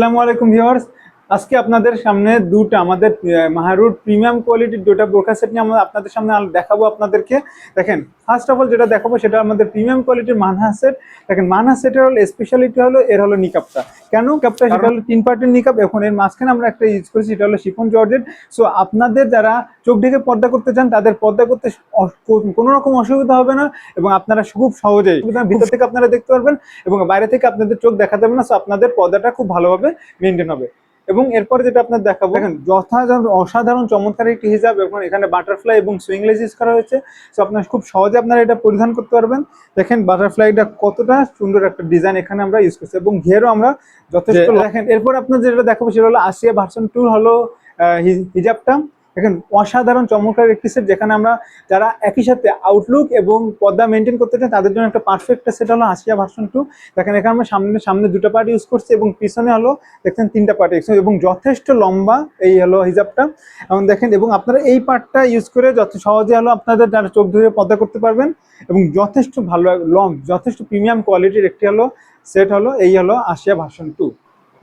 আসসালামু আলাইকুম ভিউয়ার্স, আজকে আপনাদের সামনে দুটো আমাদের মাহরুর প্রিমিয়াম কোয়ালিটির দুটো বোরকা সেট নিয়ে আমরা আপনাদের সামনে দেখাবো আপনাদেরকে। দেখেন, ফার্স্ট অফ অল যেটা দেখাবো সেটা আমাদের প্রিমিয়াম কোয়ালিটির মানহা সেট। দেখেন, মানহা সেটের হলো স্পেশালিটি হলো এর হলো নিকাবটা। কেন নিকাবটা? সেটা হলো 3 পার্টের নিকাব। এখন এর মাঝখানে আমরা একটা ইউজ করেছি, সেটা হলো শিফন জর্জেট। সো আপনাদের যারা চোখ ঢেকে পর্দা করতে চান তাদের পর্দা করতে কোনো রকম অসুবিধা হবে না, এবং আপনারা খুব সহজেই ভিতর থেকে আপনারা দেখতে পারবেন এবং বাইরে থেকে আপনাদের চোখ দেখা যাবে না। সো আপনাদের পর্দাটা খুব ভালোভাবে মেনটেন হবে। এবং এরপরে যেটা আপনার দেখাবো, দেখেন যথাযথ অসাধারণ চমৎকার একটি হিজাব, এবং এখানে বাটারফ্লাই এবং সুইং লেস ইউজ করা হয়েছে। সো আপনার খুব সহজে আপনারা এটা পরিধান করতে পারবেন। দেখেন বাটারফ্লাইটা কতটা সুন্দর একটা ডিজাইন এখানে আমরা ইউজ করছি, এবং ঘেরও আমরা যথেষ্ট। দেখেন এরপর আপনার যেটা দেখাবো সেটা হলো আসিয়া ভার্সন 2 হলো হিজাবটা। দেখেন অসাধারণ চমৎকার একটি সেট, যেখানে আমরা যারা একই সাথে আউটলুক এবং পর্দা মেনটেন করতে চান তাদের জন্য একটা পারফেক্ট সেট হলো আসিয়া ভার্সন 2। দেখেন এখানে আমরা সামনে দুটো পার্ট ইউজ করছি, এবং পিছনে হলো দেখছেন 3টা পার্ট, এবং যথেষ্ট লম্বা এই হলো হিজাবটা। এবং দেখেন, এবং আপনারা এই পার্টটা ইউজ করে যত সহজে হলো আপনাদের যারা চোখ ধরে পর্দা করতে পারবেন, এবং যথেষ্ট ভালো যথেষ্ট প্রিমিয়াম কোয়ালিটির একটি হলো সেট হলো এই হলো আসিয়া ভার্সন 2।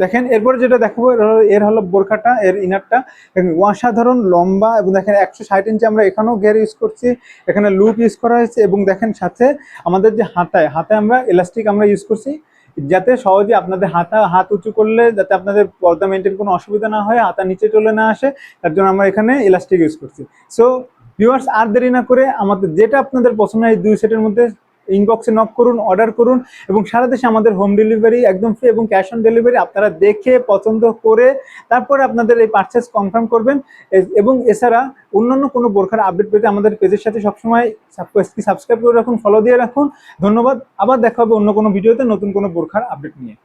দেখেন এরপরে যেটা দেখাবো এর হলো বোরখাটা, এর ইনারটা। দেখেন অসাধারণ লম্বা, এবং দেখেন 160 ইঞ্চি আমরা এখানেও ঘের ইউজ করছি, এখানে লুপ ইউজ করা হয়েছে। এবং দেখেন সাথে আমাদের যে হাতায় আমরা এলাস্টিক আমরা ইউজ করছি, যাতে সহজে আপনাদের হাত উঁচু করলে যাতে আপনাদের পর্দা মেনটেন কোনো অসুবিধা না হয়, হাতা নিচে চলে না আসে, তার জন্য আমরা এখানে এলাস্টিক ইউজ করছি। সো ভিউয়ার্স, আর দেরি না করে আমাদের যেটা আপনাদের পছন্দ হয় এই দুই সেটের মধ্যে ইনবক্সে নক করুন, অর্ডার করুন, এবং সারা দেশে আমাদের হোম ডেলিভারি একদম ফ্রি, এবং ক্যাশ অন ডেলিভারি। আপনারা দেখে পছন্দ করে তারপরে আপনাদের এই পারচেস কনফার্ম করবেন। এবং এছাড়া অন্যান্য কোনো বোরখার আপডেট পেতে আমাদের পেজের সাথে সবসময় সাবস্ক্রাইব করে রাখুন, ফলো দিয়ে রাখুন। ধন্যবাদ। আবার দেখা হবে অন্য কোনো ভিডিওতে নতুন কোনো বোরখার আপডেট নিয়ে।